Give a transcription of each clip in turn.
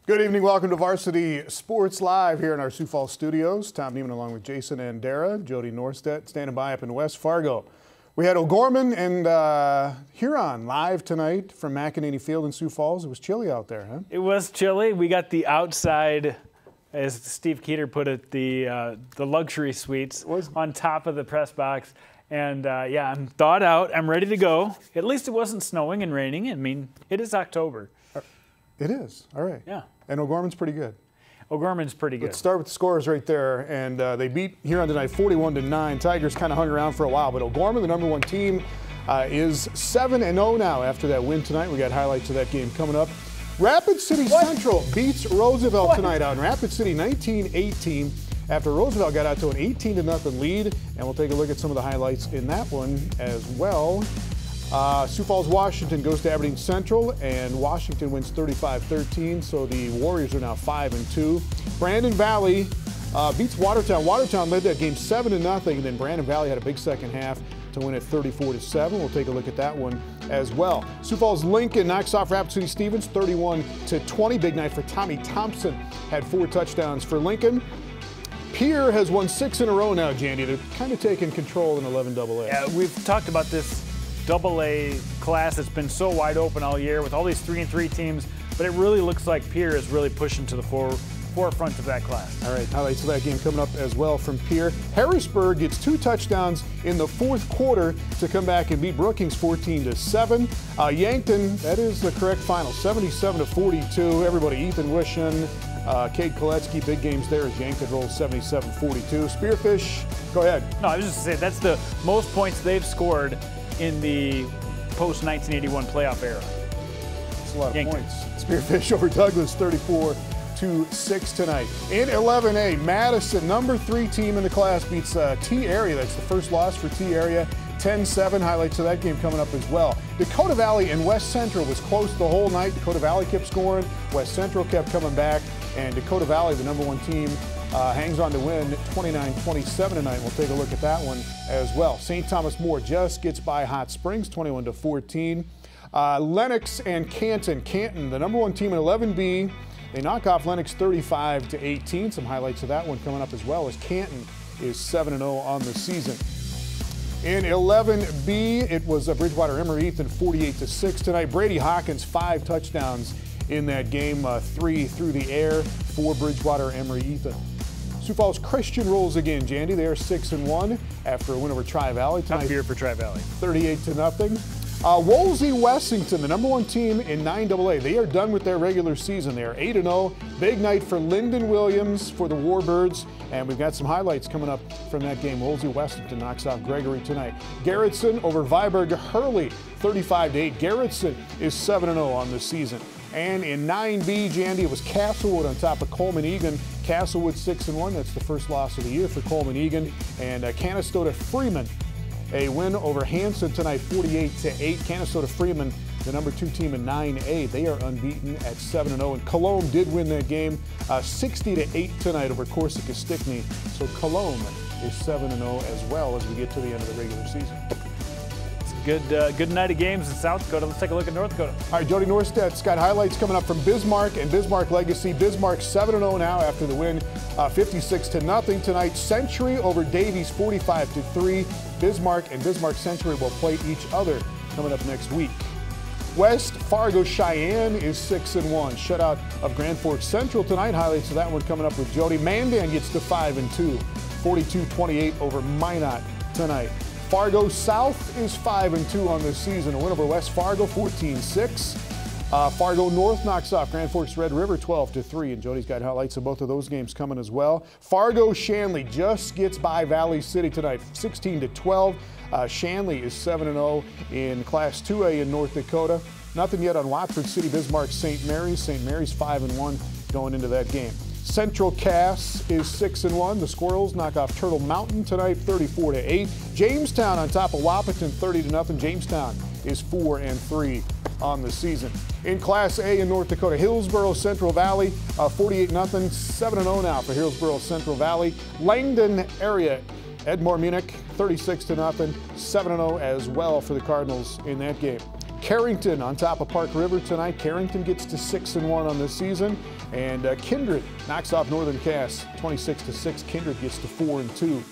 Good evening. Welcome to Varsity Sports Live here in our Sioux Falls studios. Tom Neiman along with Jason and Dara. Jody Norstedt standing by up in West Fargo. We had O'Gorman and Huron live tonight from McEnany Field in Sioux Falls. It was chilly out there, huh? It was chilly. We got the outside, as Steve Keeter put it, the luxury suites on top of the press box. And yeah, I'm thawed out. I'm ready to go. At least it wasn't snowing and raining. I mean, it is October. It is. All right. Yeah. And O'Gorman's pretty good. O'Gorman's pretty good. Let's start with the scores right there. And they beat Huron tonight 41-9. Tigers kind of hung around for a while, but O'Gorman, the #1 team, is 7-0 now after that win tonight. We got highlights of that game coming up. Rapid City Central beats Roosevelt tonight out in Rapid City 19-18 after Roosevelt got out to an 18-0 lead. And we'll take a look at some of the highlights in that one as well. Sioux Falls, Washington goes to Aberdeen Central, and Washington wins 35-13, so the Warriors are now 5-2. Brandon Valley beats Watertown. Watertown led that game 7-0, and then Brandon Valley had a big second half to win it 34-7. We'll take a look at that one as well. Sioux Falls Lincoln knocks off Rapid City Stevens 31-20. Big night for Tommy Thompson, had 4 touchdowns for Lincoln. Pierre has won 6 in a row now, Jandy. They're kind of taking control in 11AA. Yeah, we've talked about this AA class that's been so wide open all year with all these 3-3 teams, but it really looks like Pierre is really pushing to the forefront of that class. All right, highlights of that game coming up as well from Pierre. Harrisburg gets 2 touchdowns in the 4th quarter to come back and beat Brookings 14-7. Yankton, that is the correct final, 77-42. Everybody, Ethan Wishen, Cade Koletsky, big games there as Yankton rolls 77-42. Spearfish, go ahead. No, I was just saying that's the most points they've scored in the post-1981 playoff era. That's a lot of points. Spearfish over Douglas, 34-6 tonight. In 11A, Madison, #3 team in the class, beats T Area. That's the first loss for T Area, 10-7. Highlights of that game coming up as well. Dakota Valley and West Central was close the whole night. Dakota Valley kept scoring. West Central kept coming back. And Dakota Valley, the #1 team, hangs on to win 29-27 tonight. We'll take a look at that one as well. St. Thomas More just gets by Hot Springs, 21-14. Lenox and Canton. Canton, the #1 team in 11B. They knock off Lenox 35-18. Some highlights of that one coming up as well as Canton is 7-0 on the season. In 11B, it was Bridgewater Emory Ethan 48-6 tonight. Brady Hawkins, 5 touchdowns in that game, 3 through the air for Bridgewater Emory Ethan. Sioux Falls Christian rolls again, Jandy. They are 6-1 after a win over Tri-Valley tonight. Tough year for Tri-Valley. 38-0. Wolsey Wessington, the #1 team in 9AA. They are done with their regular season. They are 8-0. Big night for Lyndon Williams for the Warbirds, and we've got some highlights coming up from that game. Wolsey Wessington knocks off Gregory tonight. Garrettson over Viborg Hurley, 35-8. Garrettson is 7-0 on the season. And in 9B, Jandy, it was Castlewood on top of Coleman Egan. Castlewood 6-1. That's the first loss of the year for Coleman Egan. And Canastota Freeman, a win over Hanson tonight, 48-8. Canastota Freeman, the #2 team in 9A. They are unbeaten at 7-0. And Cologne did win that game 60-8 tonight over Corsica Stickney. So Cologne is 7-0 as well as we get to the end of the regular season. Good night of games in South Dakota. Let's take a look at North Dakota. All right, Jody Norstedt's got highlights coming up from Bismarck and Bismarck Legacy. Bismarck 7-0 now after the win, 56-0 tonight. Century over Davies, 45-3. Bismarck and Bismarck Century will play each other coming up next week. West Fargo Cheyenne is 6-1. Shutout of Grand Forks Central tonight. Highlights of that one coming up with Jody. Mandan gets to 5-2, 42-28 over Minot tonight. Fargo South is 5-2 on this season. A win over West Fargo, 14-6. Fargo North knocks off Grand Forks Red River 12-3, and Jody's got highlights of both of those games coming as well. Fargo Shanley just gets by Valley City tonight, 16-12. Shanley is 7-0 in Class 2A in North Dakota. Nothing yet on Watford City Bismarck St. Mary's. St. Mary's 5-1 going into that game. Central Cass is 6-1. The Squirrels knock off Turtle Mountain tonight, 34-8. Jamestown on top of Wahpeton, 30-0. Jamestown is 4-3 on the season. In Class A in North Dakota, Hillsboro Central Valley, 48-0, 7-0 now for Hillsboro Central Valley. Langdon area, Edmore Munich, 36-0, 7-0 as well for the Cardinals in that game. Carrington on top of Park River tonight. Carrington gets to 6-1 on the season. And Kindred knocks off Northern Cass 26-6. Kindred gets to 4-2.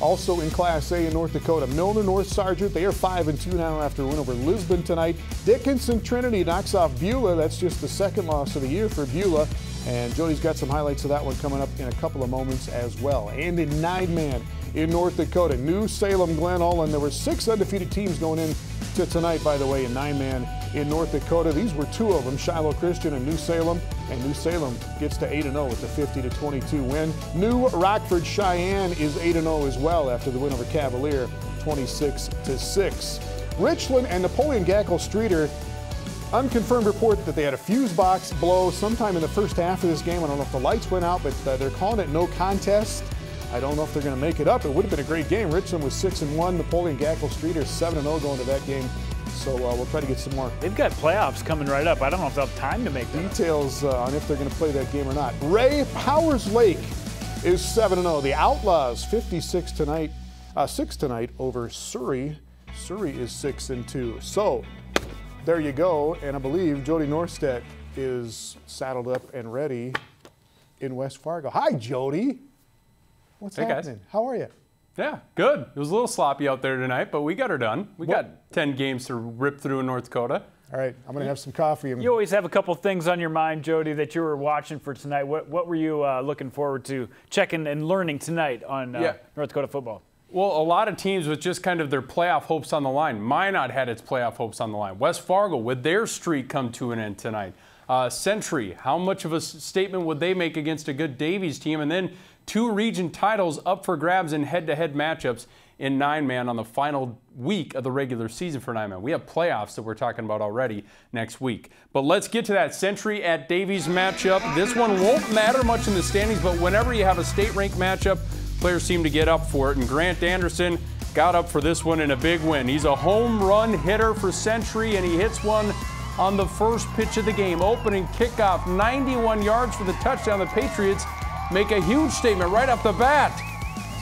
Also in Class A in North Dakota, Milner North Sargent, they are 5-2 now after a win over Lisbon tonight. Dickinson Trinity knocks off Beulah. That's just the second loss of the year for Beulah. And Jody's got some highlights of that one coming up in a couple of moments as well. And in 9-man in North Dakota, New Salem Glen Ullin. There were 6 undefeated teams going in to tonight, by the way, in 9-man in North Dakota. These were 2 of them, Shiloh Christian and New Salem. And New Salem gets to 8-0 with the 50-22 win. New Rockford Cheyenne is 8-0 as well after the win over Cavalier, 26-6. Richland and Napoleon Gackle Streeter, unconfirmed report that they had a fuse box blow sometime in the first half of this game. I don't know if the lights went out, but they're calling it no contest. I don't know if they're going to make it up. It would have been a great game. Richland was 6-1. Napoleon Gackle Streeter 7-0 going to that game. So we'll try to get some more. They've got playoffs coming right up. I don't know if they'll have time to make details on if they're going to play that game or not. Ray Powers Lake is 7-0. The Outlaws 56 tonight, 6 tonight over Surrey. Surrey is 6-2. So there you go. And I believe Jody Norstedt is saddled up and ready in West Fargo. Hi, Jody. What's happening? Guys. How are you? Yeah, good. It was a little sloppy out there tonight, but we got her done. We got 10 games to rip through in North Dakota. All right, I'm going to have some coffee. You always have a couple things on your mind, Jody, that you were watching for tonight. What were you looking forward to checking and learning tonight on North Dakota football? Well, a lot of teams with just kind of their playoff hopes on the line. Minot had its playoff hopes on the line. West Fargo, would their streak come to an end tonight? Century, how much of a statement would they make against a good Davies team? And then 2 region titles up for grabs in head-to-head matchups in 9-man on the final week of the regular season for 9-man. We have playoffs that we're talking about already next week. But let's get to that Century at Davies matchup. This one won't matter much in the standings, but whenever you have a state-ranked matchup, players seem to get up for it. And Grant Anderson got up for this one in a big win. He's a home run hitter for Century, and he hits one on the first pitch of the game. Opening kickoff, 91 yards for the touchdown. The Patriots make a huge statement right off the bat.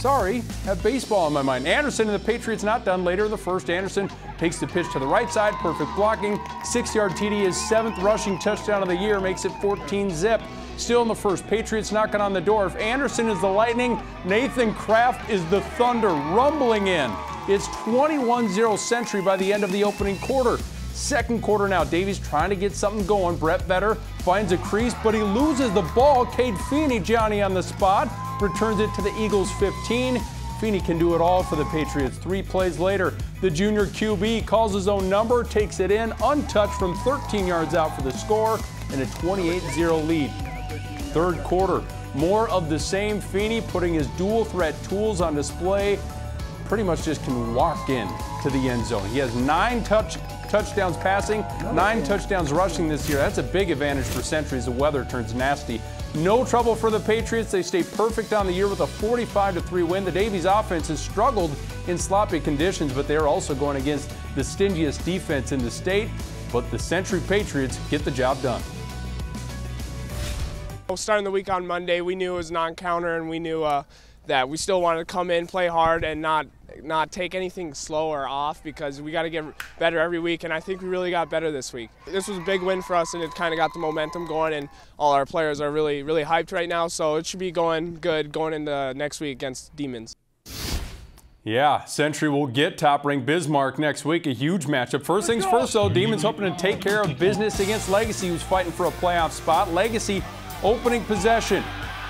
Sorry, have baseball on my mind. Anderson and the Patriots not done. Later in the first, Anderson takes the pitch to the right side, perfect blocking. 6-yard TD, his 7th rushing touchdown of the year, makes it 14-zip. Still in the first, Patriots knocking on the door. If Anderson is the Lightning, Nathan Kraft is the Thunder, rumbling in. It's 21-0 Century by the end of the opening quarter. Second quarter now, Davies trying to get something going. Brett Vetter finds a crease, but he loses the ball. Cade Feeney, Johnny on the spot, returns it to the Eagles 15. Feeney can do it all for the Patriots. 3 plays later, the junior QB calls his own number, takes it in, untouched from 13 yards out for the score, and a 28-0 lead. Third quarter, more of the same. Feeney putting his dual threat tools on display. Pretty much just can walk in to the end zone. He has 9 touchdowns passing, 9 touchdowns rushing this year. That's a big advantage for Century as the weather turns nasty. No trouble for the Patriots. They stay perfect on the year with a 45-3 win. The Davies offense has struggled in sloppy conditions, but they're also going against the stingiest defense in the state. But the Century Patriots get the job done. Starting the week on Monday, we knew it was non-counter, and we knew that we still wanted to come in, play hard, and not take anything slow or off, because we got to get better every week, and I think we really got better this week. This was a big win for us, and it kind of got the momentum going, and all our players are really, really hyped right now, so it should be going good going into next week against Demons. Yeah, Century will get top-ranked Bismarck next week, a huge matchup. First things first, though, Demons hoping to take care of business against Legacy, who's fighting for a playoff spot. Legacy opening possession.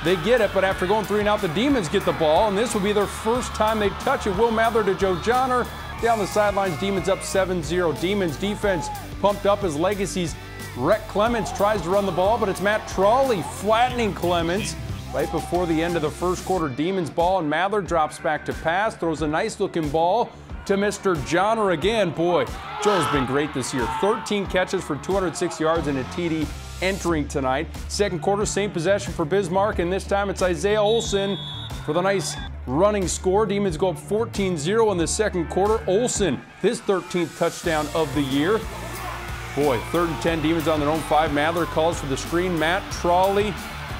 They get it, but after going 3 and out, the Demons get the ball, and this will be their first time they touch it. Will Mather to Joe Johnner. Down the sidelines, Demons up 7-0. Demons defense pumped up as Legacy's Rhett Clements tries to run the ball, but it's Matt Trolley flattening Clements. Right before the end of the first quarter, Demons ball, and Mather drops back to pass, throws a nice-looking ball to Mr. Johnner again. Boy, Joe's been great this year. 13 catches for 206 yards and a TD entering tonight. Second quarter, same possession for Bismarck, and this time it's Isaiah Olson for the nice running score. Demons go up 14-0 in the second quarter. Olson, his 13th touchdown of the year. Boy, 3rd and 10, Demons on their own 5. Mather calls for the screen. Matt Trolley,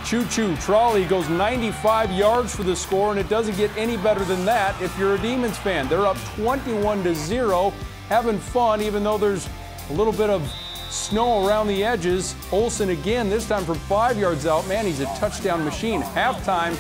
choo-choo, Trolley goes 95 yards for the score, and it doesn't get any better than that if you're a Demons fan. They're up 21-0. having fun, even though there's a little bit of snow around the edges. Olsen again, this time from 5 yards out. Man, he's a touchdown machine. Halftime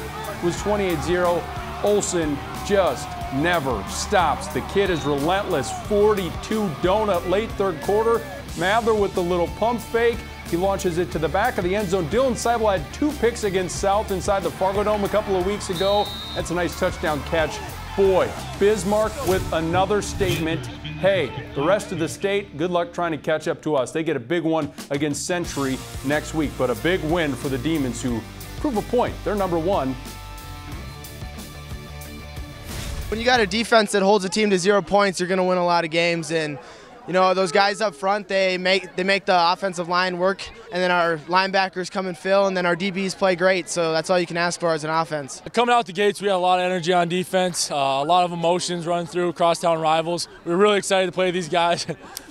was 28-0. Olsen just never stops. The kid is relentless. 42 donut late third quarter. Mather with the little pump fake. He launches it to the back of the end zone. Dylan Seibel had 2 picks against South inside the Fargo Dome a couple of weeks ago. That's a nice touchdown catch. Boy, Bismarck with another statement. Hey, the rest of the state, good luck trying to catch up to us. They get a big one against Century next week, but a big win for the Demons, who prove a point. They're #1. When you got a defense that holds a team to 0 points, you're going to win a lot of games. And you know, those guys up front, they make the offensive line work, and then our linebackers come and fill, and then our DBs play great. So that's all you can ask for as an offense. Coming out the gates, we had a lot of energy on defense, a lot of emotions running through crosstown rivals. We were really excited to play these guys.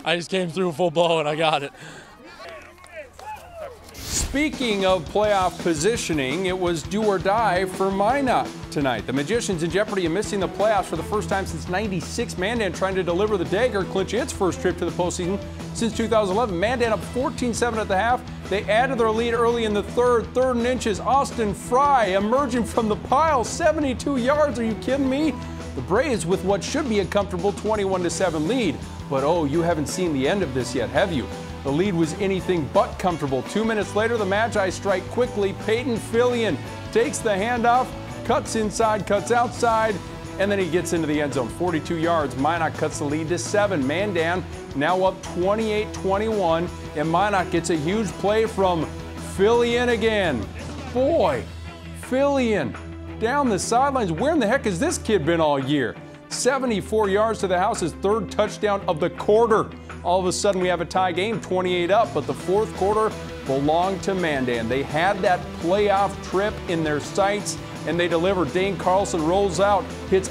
I just came through full blow, and I got it. Speaking of playoff positioning, it was do or die for Minot tonight. The Magicians in jeopardy of missing the playoffs for the first time since '96. Mandan trying to deliver the dagger, clinch its first trip to the postseason since 2011. Mandan up 14-7 at the half. They added their lead early in the third and inches. Austin Fry emerging from the pile, 72 yards. Are you kidding me? The Braves with what should be a comfortable 21-7 lead. But oh, you haven't seen the end of this yet, have you? The lead was anything but comfortable. 2 minutes later, the Magi strike quickly. Peyton Fillion takes the handoff, cuts inside, cuts outside, and then he gets into the end zone. 42 yards. Minot cuts the lead to 7. Mandan now up 28-21, and Minot gets a huge play from Fillion again. Boy, Fillion down the sidelines. Where in the heck has this kid been all year? 74 yards to the house, his 3rd touchdown of the quarter. All of a sudden we have a tie game, 28 up, but the 4th quarter belonged to Mandan. They had that playoff trip in their sights, and they delivered. Dane Carlson rolls out, hits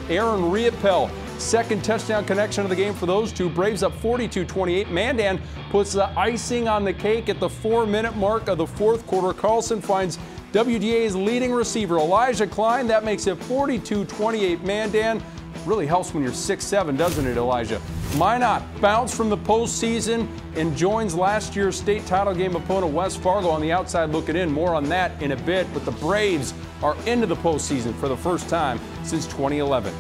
Aaron Riepel. 2nd touchdown connection of the game for those two. Braves up 42-28. Mandan puts the icing on the cake at the 4-minute mark of the 4th quarter. Carlson finds WDA's leading receiver, Elijah Klein. That makes it 42-28 Mandan. Really helps when you're 6'7", doesn't it, Elijah? Minot bounced from the postseason and joins last year's state title game opponent West Fargo on the outside looking in. More on that in a bit, but the Braves are into the postseason for the first time since 2011.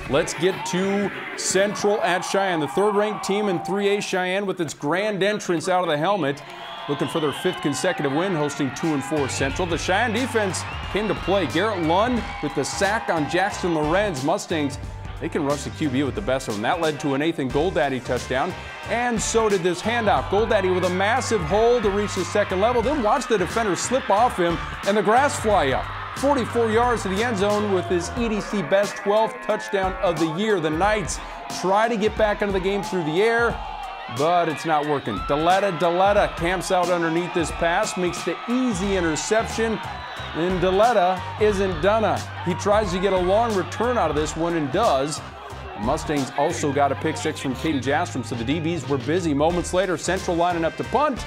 Let's get to Central at Cheyenne, the 3rd-ranked team in 3A. Cheyenne with its grand entrance out of the helmet, looking for their 5th consecutive win, hosting 2-4 Central. The Cheyenne defense came to play. Garrett Lund with the sack on Jackson Lorenz. Mustangs, they can rush the QB with the best of them. That led to a Nathan Goldaddy touchdown, and so did this handoff. Goldaddy with a massive hole to reach the 2nd level, then watch the defender slip off him and the grass fly up. 44 yards to the end zone with his EDC best 12th touchdown of the year. The Knights try to get back into the game through the air, but it's not working. Deletta camps out underneath this pass, makes the easy interception, and Deletta isn't done. He tries to get a long return out of this one and does. The Mustangs also got a pick 6 from Caden Jastrom, so the DBs were busy. Moments later, Central lining up to punt.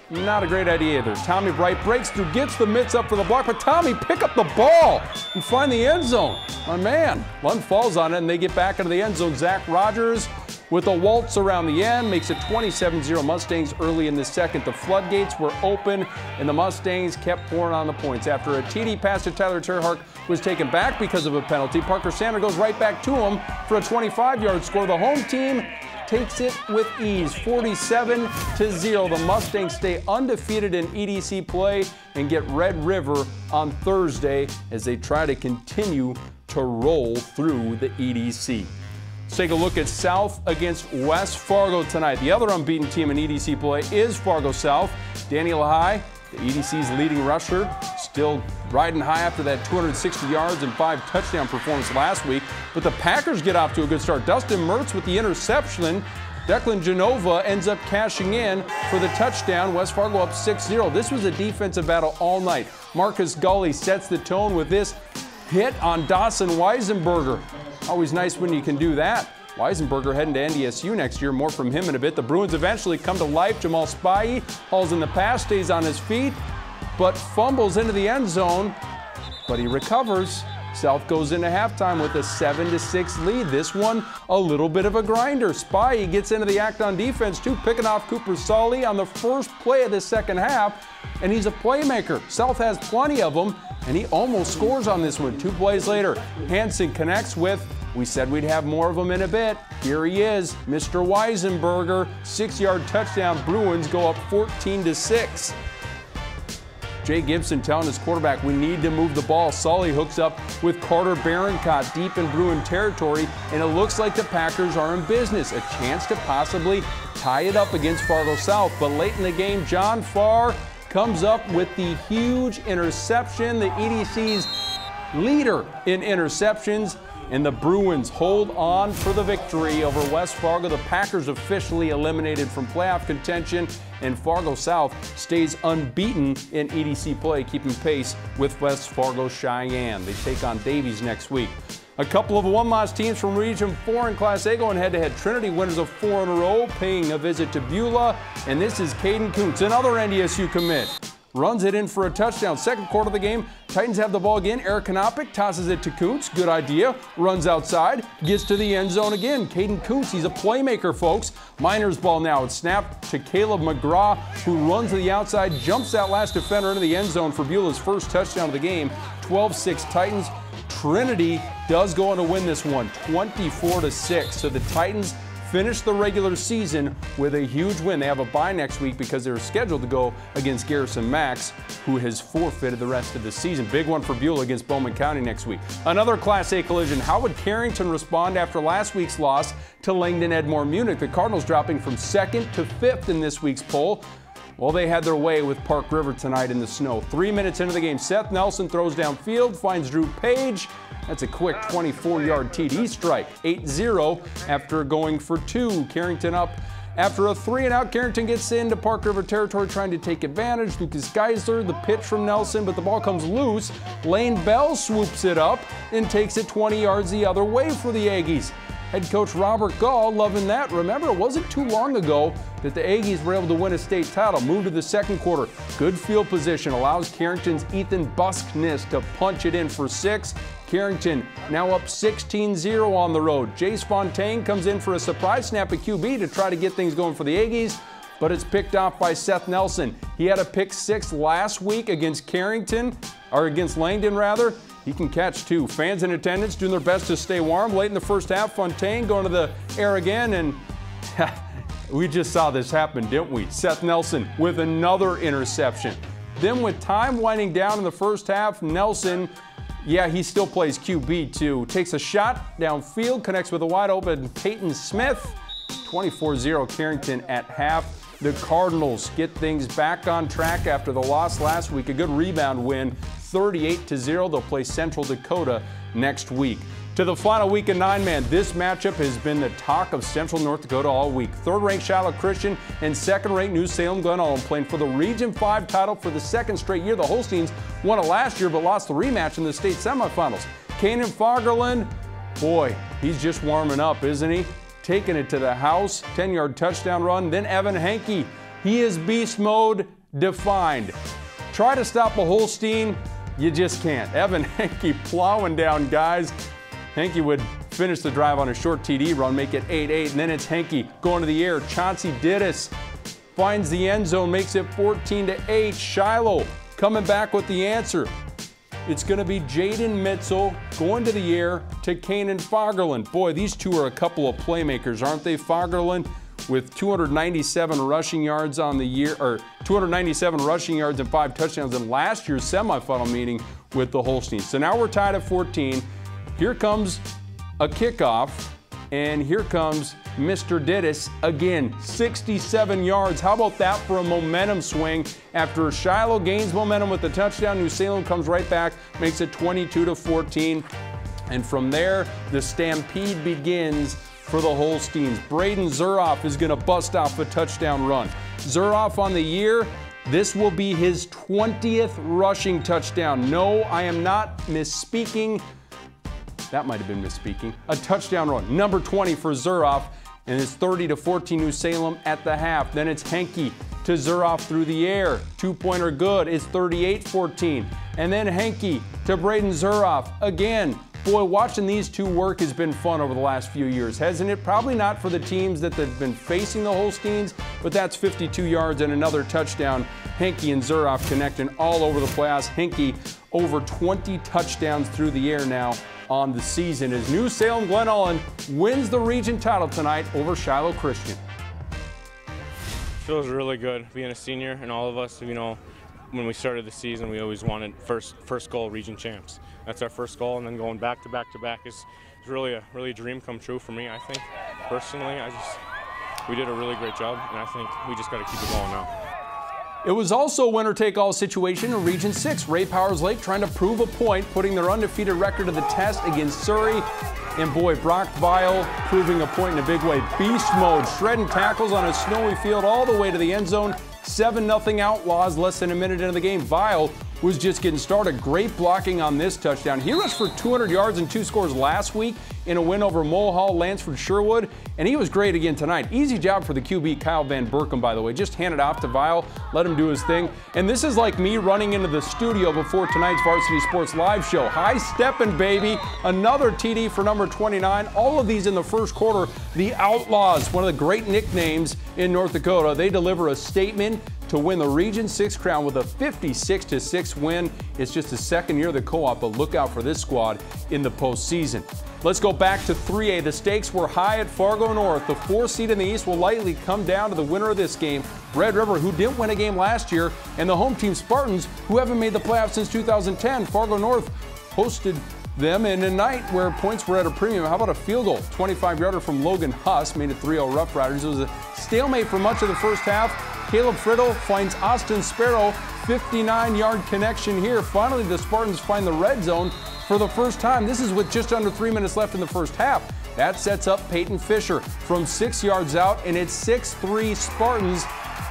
Not a great idea either. Tommy Bright breaks through, gets the mitts up for the block, but Tommy, pick up the ball and find the end zone. My man, Lund falls on it, and they get back into the end zone. Zach Rogers with a waltz around the end makes it 27-0 Mustangs early in the 2nd. The floodgates were open, and the Mustangs kept pouring on the points. After a TD pass to Tyler Terhark was taken back because of a penalty, Parker Sander goes right back to him for a 25-yard score. The home team takes it with ease, 47-0. The Mustangs stay undefeated in EDC play and get Red River on Thursday as they try to continue to roll through the EDC. Let's take a look at South against West Fargo tonight. The other unbeaten team in EDC play is Fargo South. Danny Lahai, the EDC's leading rusher, still riding high after that 260 yards and 5 touchdown performance last week. But the Packers get off to a good start. Dustin Mertz with the interception. Declan Genova ends up cashing in for the touchdown. West Fargo up 6-0. This was a defensive battle all night. Marcus Gully sets the tone with this hit on Dawson Weisenberger. Always nice when you can do that. Weisenberger heading to NDSU next year. More from him in a bit. The Bruins eventually come to life. Jamal Spivey hauls in the pass, stays on his feet, but fumbles into the end zone. But he recovers. South goes into halftime with a 7-6 lead. This one, a little bit of a grinder. Spy, he gets into the act on defense too, picking off Cooper Sully on the first play of the second half, and he's a playmaker. South has plenty of them, and he almost scores on this one. 2 plays later, Hansen connects with, we said we'd have more of them in a bit. Here he is, Mr. Weisenberger, 6-yard touchdown. Bruins go up 14-6. Jay Gibson telling his quarterback, we need to move the ball. Sully hooks up with Carter Barincott deep in Bruin territory, and it looks like the Packers are in business. A chance to possibly tie it up against Fargo South. But late in the game, John Farr comes up with the huge interception, the EDC's leader in interceptions, and the Bruins hold on for the victory over West Fargo. The Packers officially eliminated from playoff contention, and Fargo South stays unbeaten in EDC play, keeping pace with West Fargo Cheyenne. They take on Davies next week. A couple of one-loss teams from Region 4 in Class A going head-to-head. Trinity, winners of 4 in a row, paying a visit to Beulah, and this is Caden Kuntz, another NDSU commit. Runs it in for a touchdown. Second quarter of the game, Titans have the ball again. Eric Kanopic tosses it to Kuntz. Good idea. Runs outside. Gets to the end zone again. Caden Kuntz, he's a playmaker, folks. Miners ball now. It's snapped to Caleb McGraw, who runs to the outside, jumps that last defender into the end zone for Beulah's first touchdown of the game. 12-6 Titans. Trinity does go on to win this one, 24-6. So the Titans finish the regular season with a huge win. They have a bye next week because they're scheduled to go against Garrison Max, who has forfeited the rest of the season. Big one for Beulah against Bowman County next week. Another Class A collision. How would Carrington respond after last week's loss to Langdon Edmore Munich? The Cardinals dropping from 2nd to 5th in this week's poll. Well, they had their way with Park River tonight in the snow. 3 minutes into the game, Seth Nelson throws downfield, finds Drew Page. That's a quick 24-yard TD strike. 8-0 after going for 2. Carrington up after a 3-and-out. Carrington gets into Park River territory trying to take advantage. Lucas Geisler, the pitch from Nelson, but the ball comes loose. Lane Bell swoops it up and takes it 20 yards the other way for the Aggies. Head coach Robert Gall loving that. Remember, it wasn't too long ago that the Aggies were able to win a state title. Move to the second quarter. Good field position allows Carrington's Ethan Buskness to punch it in for 6. Carrington now up 16-0 on the road. Jace Fontaine comes in for a surprise snap at QB to try to get things going for the Aggies, but it's picked off by Seth Nelson. He had a pick 6 last week against Carrington, or against Langdon rather. He can catch 2. Fans in attendance doing their best to stay warm. Late in the first half, Fontaine going to the air again, and we just saw this happen, didn't we? Seth Nelson with another interception. Then with time winding down in the first half, Nelson, yeah, he still plays QB too. Takes a shot downfield, connects with a wide open Peyton Smith. 24-0 Carrington at half. The Cardinals get things back on track after the loss last week. A good rebound win, 38-0. They'll play Central Dakota next week. To the final week of 9-man, this matchup has been the talk of Central North Dakota all week. 3rd-ranked Shiloh Christian and 2nd-ranked New Salem Glen Ullin playing for the Region 5 title for the 2nd straight year. The Holsteins won it last year but lost the rematch in the state semifinals. Kanan Fagerlund, boy, he's just warming up, isn't he? Taking it to the house, 10-yard touchdown run. Then Evan Hankey, he is beast mode defined. Try to stop a Holstein, you just can't. Evan Hankey plowing down guys. Hankey would finish the drive on a short TD run, make it 8-8, and then it's Hankey going to the air. Chauncey Dittis finds the end zone, makes it 14-8. Shiloh coming back with the answer. It's going to be Jaden Mitzel going to the air to Kanan Fagerlund. Boy, these two are a couple of playmakers, aren't they? Fagerlund with 297 rushing yards on the year, or 297 rushing yards and 5 touchdowns in last year's semifinal meeting with the Holsteins. So now we're tied at 14. Here comes a kickoff, and here comes Mr. Dittis again, 67 yards. How about that for a momentum swing? After Shiloh gains momentum with the touchdown, New Salem comes right back, makes it 22-14. And from there, the stampede begins for the Holsteins. Braden Zuroff is going to bust off a touchdown run. Zuroff on the year, this will be his 20th rushing touchdown. No, I am not misspeaking. That might have been misspeaking. A touchdown run, number 20 for Zuroff, and it's 30-14 New Salem at the half. Then it's Hankey to Zuroff through the air. 2-pointer good. It's 38-14. And then Henke to Braden Zuroff again. Boy, watching these two work has been fun over the last few years, hasn't it? Probably not for the teams that have been facing the Holsteins, but that's 52 yards and another touchdown. Henke and Zuroff connecting all over the playoffs. Henke over 20 touchdowns through the air now on the season as New Salem Glen Ellen wins the region title tonight over Shiloh Christian. Feels really good being a senior, and all of us, you know, when we started the season, we always wanted first goal region champs. That's our first goal, and then going back to back is really a dream come true for me. I think personally, we did a really great job, and I think we just got to keep it going now. It was also a winner-take-all situation in Region 6. Ray Powers Lake trying to prove a point, putting their undefeated record to the test against Surrey. And boy, Brock Vile proving a point in a big way. Beast mode, shredding tackles on a snowy field all the way to the end zone. 7-0 Outlaws, less than a minute into the game. Vile was just getting started. Great blocking on this touchdown. He rushed for 200 yards and 2 scores last week in a win over Mulhall, Lansford, Sherwood, and he was great again tonight. Easy job for the QB, Kyle Van Berkom, by the way. Just hand it off to Vile, let him do his thing. And this is like me running into the studio before tonight's Varsity Sports Live show. High stepping, baby. Another TD for number 29. All of these in the first quarter. The Outlaws, one of the great nicknames in North Dakota. They deliver a statement to win the Region 6 crown with a 56-6 win. It's just the second year of the co-op, but look out for this squad in the postseason. Let's go back to 3A. The stakes were high at Fargo North. The 4th seed in the East will likely come down to the winner of this game, Red River, who didn't win a game last year, and the home team Spartans, who haven't made the playoffs since 2010. Fargo North hosted them in a night where points were at a premium. How about a field goal? 25-yarder from Logan Huss made it 3-0 Rough Riders. It was a stalemate for much of the first half. Caleb Friddle finds Austin Sparrow, 59-yard connection here. Finally, the Spartans find the red zone for the first time. This is with just under 3 minutes left in the first half. That sets up Peyton Fisher from 6 yards out, and it's 6-3 Spartans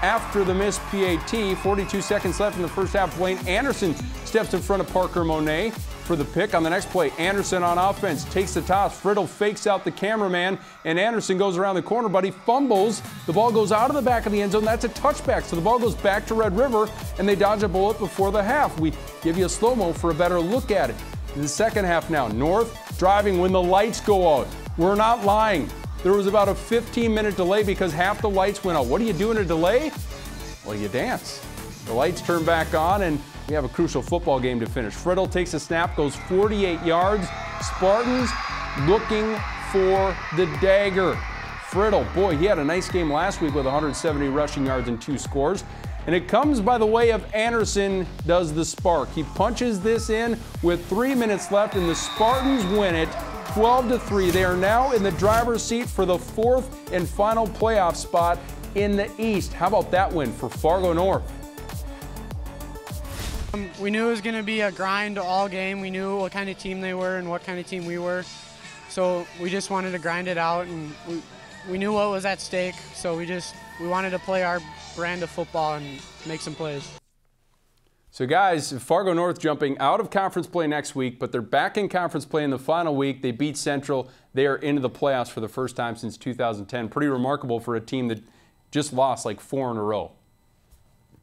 after the missed PAT. 42 seconds left in the first half. Blaine Anderson steps in front of Parker Monet for the pick. On the next play, Anderson on offense takes the toss. Friddle fakes out the cameraman, and Anderson goes around the corner, but he fumbles. The ball goes out of the back of the end zone. That's a touchback, so the ball goes back to Red River, and they dodge a bullet before the half. We give you a slow-mo for a better look at it. In the second half now, North driving when the lights go out. We're not lying. There was about a 15-minute delay because half the lights went out. What do you do in a delay? Well, you dance. The lights turn back on, and we have a crucial football game to finish. Friddle takes a snap, goes 48 yards. Spartans looking for the dagger. Friddle, boy, he had a nice game last week with 170 rushing yards and 2 scores. And it comes by the way of Anderson does the spark. He punches this in with 3 minutes left, and the Spartans win it 12-3. They are now in the driver's seat for the 4th and final playoff spot in the East. How about that win for Fargo North? We knew it was going to be a grind all game. We knew what kind of team they were and what kind of team we were. So we just wanted to grind it out, and we knew what was at stake. So we wanted to play our brand of football and make some plays. So guys, Fargo North jumping out of conference play next week, but they're back in conference play in the final week. They beat Central. They are into the playoffs for the first time since 2010. Pretty remarkable for a team that just lost like 4 in a row.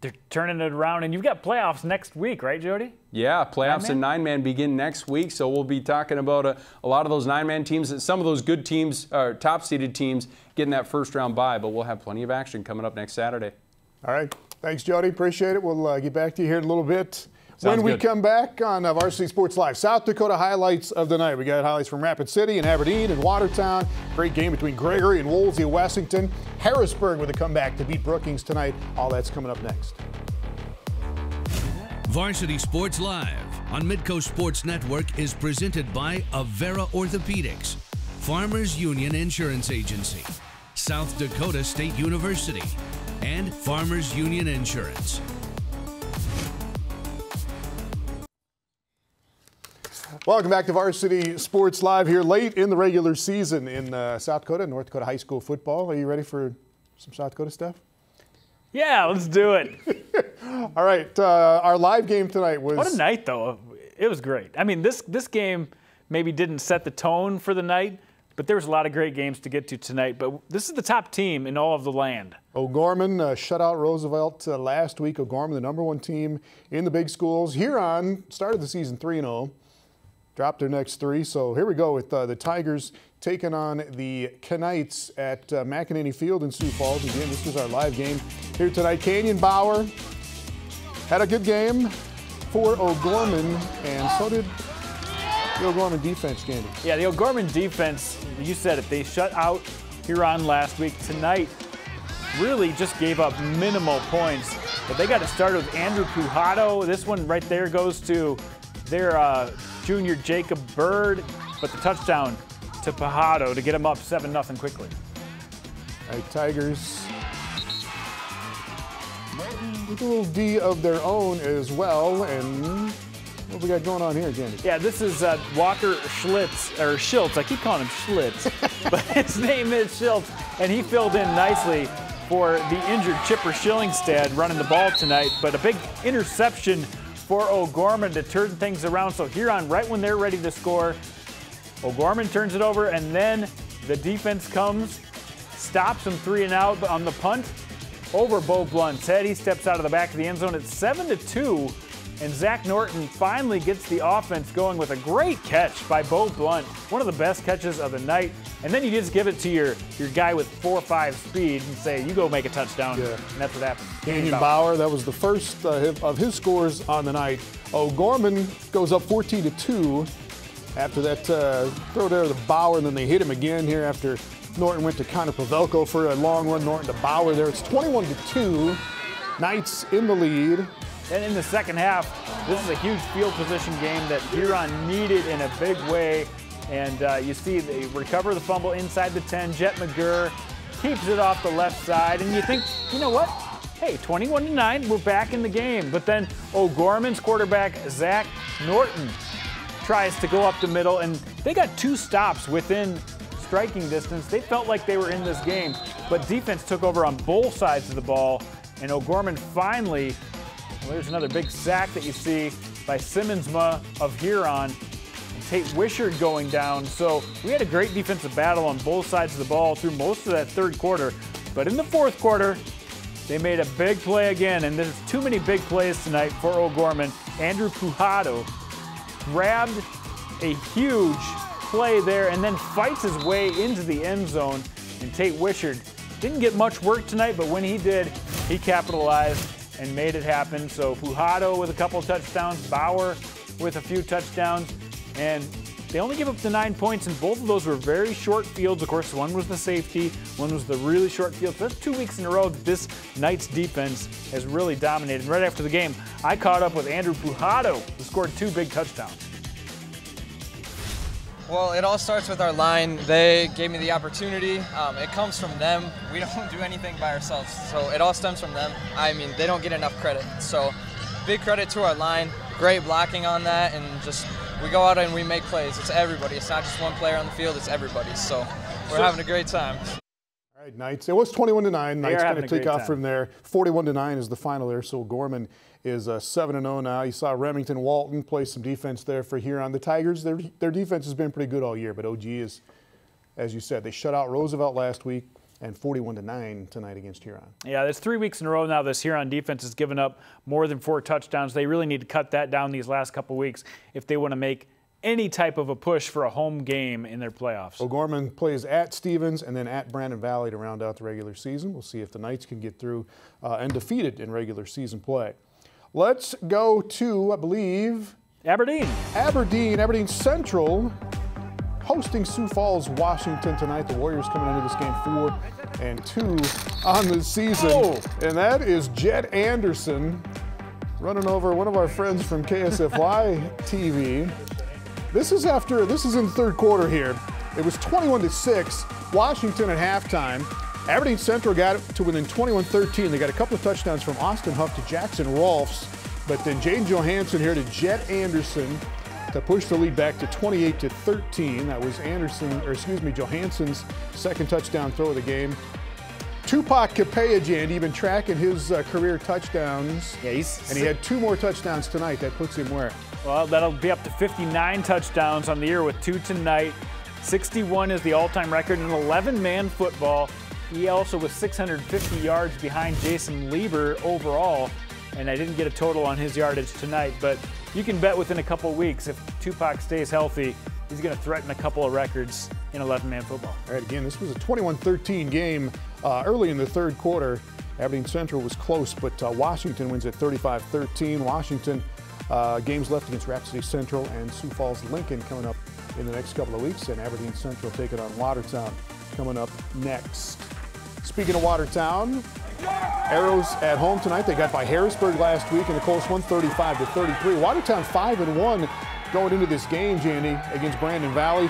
They're turning it around, and you've got playoffs next week, right, Jody? Yeah, playoffs and 9-man begin next week, so we'll be talking about a lot of those 9-man teams, some of those good teams, top-seeded teams, getting that first-round bye, but we'll have plenty of action coming up next Saturday. All right. Thanks, Jody. Appreciate it. We'll get back to you here in a little bit. Sounds when we good. come back on Varsity Sports Live, South Dakota highlights of the night. We got highlights from Rapid City and Aberdeen and Watertown. Great game between Gregory and Woolsey of Wessington. Harrisburg with a comeback to beat Brookings tonight. All that's coming up next. Varsity Sports Live on Midco Sports Network is presented by Avera Orthopedics, Farmers Union Insurance Agency, South Dakota State University, and Farmers Union Insurance. Welcome back to Varsity Sports Live here late in the regular season in South Dakota, North Dakota high school football. Are you ready for some South Dakota stuff? Yeah, let's do it. All right, our live game tonight was... What a night, though. It was great. I mean, this game maybe didn't set the tone for the night, but there's a lot of great games to get to tonight. But this is the top team in all of the land. O'Gorman shut out Roosevelt last week. O'Gorman, the #1 team in the big schools. Huron started the season 3-0, dropped their next 3. So here we go with the Tigers taking on the Knights at McEnany Field in Sioux Falls. Again, this is our live game here tonight. Canyon Bauer had a good game for O'Gorman, and so did the O'Gorman defense, Candy. Yeah, the O'Gorman defense, you said it, they shut out Huron last week. Tonight, really just gave up minimal points. But they got it started with Andrew Pujado. This one right there goes to their junior Jacob Bird, but the touchdown to Pujado to get them up 7-0 quickly. All right, Tigers with a little D of their own as well. And what we got going on here, Candy? Yeah, this is Walker Schultz. I keep calling him Schlitz, but his name is Schultz, and he filled in nicely for the injured Chipper Schillingstad running the ball tonight. But a big interception for O'Gorman to turn things around. So Huron, right when they're ready to score, O'Gorman turns it over, and then the defense comes, stops him 3 and out on the punt over Bo Blunt's head. He steps out of the back of the end zone. It's 7-2, and Zach Norton finally gets the offense going with a great catch by Bo Blunt, one of the best catches of the night. And then you just give it to your guy with 4.5 speed and say, you go make a touchdown, and that's what happened. Canyon Bauer, that was the first of his scores on the night. O'Gorman goes up 14-2 after that throw there to Bauer, and then they hit him again here after Norton went to Connor Pavelko for a long run. Norton to Bauer there. It's 21-2. Knights in the lead. And in the second half, this is a huge field position game that Huron needed in a big way. And you see they recover the fumble inside the 10. Jet McGurr keeps it off the left side. And you think, you know what? Hey, 21-9, we're back in the game. But then O'Gorman's quarterback, Zach Norton, tries to go up the middle. And they got 2 stops within striking distance. They felt like they were in this game. But defense took over on both sides of the ball. And O'Gorman finally, well, there's another big sack that you see by Simmonsma of Huron. And Tate Wishart going down. So we had a great defensive battle on both sides of the ball through most of that third quarter. But in the fourth quarter, they made a big play again. And there's too many big plays tonight for O'Gorman. Andrew Pujado grabbed a huge play there and then fights his way into the end zone. And Tate Wishart didn't get much work tonight, but when he did, he capitalized and made it happen. So Pujado with a couple touchdowns, Bauer with a few touchdowns, and they only give up the 9 points, and both of those were very short fields. Of course, one was the safety, one was the really short field. So that's 2 weeks in a row that this Knights defense has really dominated. And right after the game, I caught up with Andrew Pujado, who scored 2 big touchdowns. Well, it all starts with our line. They gave me the opportunity. It comes from them. We don't do anything by ourselves, so it all stems from them. I mean, they don't get enough credit. So big credit to our line. Great blocking on that, and just we go out and we make plays. It's everybody. It's not just one player on the field. It's everybody. So we're having a great time. All right, Knights. It was 21-9. Knights going to take off from there. 41-9 is the final there. So Gorman is 7-0 now. You saw Remington Walton play some defense there for Huron. The Tigers, their defense has been pretty good all year, but OG is, as you said, they shut out Roosevelt last week and 41-9 tonight against Huron. Yeah, there's 3 weeks in a row now this Huron defense has given up more than 4 touchdowns. They really need to cut that down these last couple weeks if they want to make any type of a push for a home game in their playoffs. O'Gorman plays at Stevens and then at Brandon Valley to round out the regular season. We'll see if the Knights can get through undefeated in regular season play. Let's go to, I believe, Aberdeen. Aberdeen Central hosting Sioux Falls, Washington tonight. The Warriors coming into this game 4-2 on the season. Oh. And that is Jet Anderson running over one of our friends from KSFY TV. This is in the third quarter here. It was 21-6, Washington at halftime. Aberdeen Central got it to within 21-13. They got a couple of touchdowns from Austin Huff to Jackson Rolfs, but then Jaden Johansson here to Jet Anderson to push the lead back to 28-13. That was Johansson's second touchdown throw of the game. Tupac Capella, Jandy, been tracking his career touchdowns. Yeah, and he had 2 more touchdowns tonight. That puts him where? Well, that'll be up to 59 touchdowns on the year with 2 tonight. 61 is the all-time record in 11-man football. He also was 650 yards behind Jason Lieber overall, and I didn't get a total on his yardage tonight, but you can bet within a couple weeks if Tupac stays healthy, he's going to threaten a couple of records in 11-man football. All right, again, this was a 21-13 game early in the third quarter. Aberdeen Central was close, but Washington wins at 35-13. Washington games left against Rapid City Central and Sioux Falls Lincoln coming up in the next couple of weeks, and Aberdeen Central taking on Watertown coming up next. Speaking of Watertown, Arrows at home tonight. They got by Harrisburg last week in a close one, 35-33. Watertown 5-1 going into this game, Jandy, against Brandon Valley.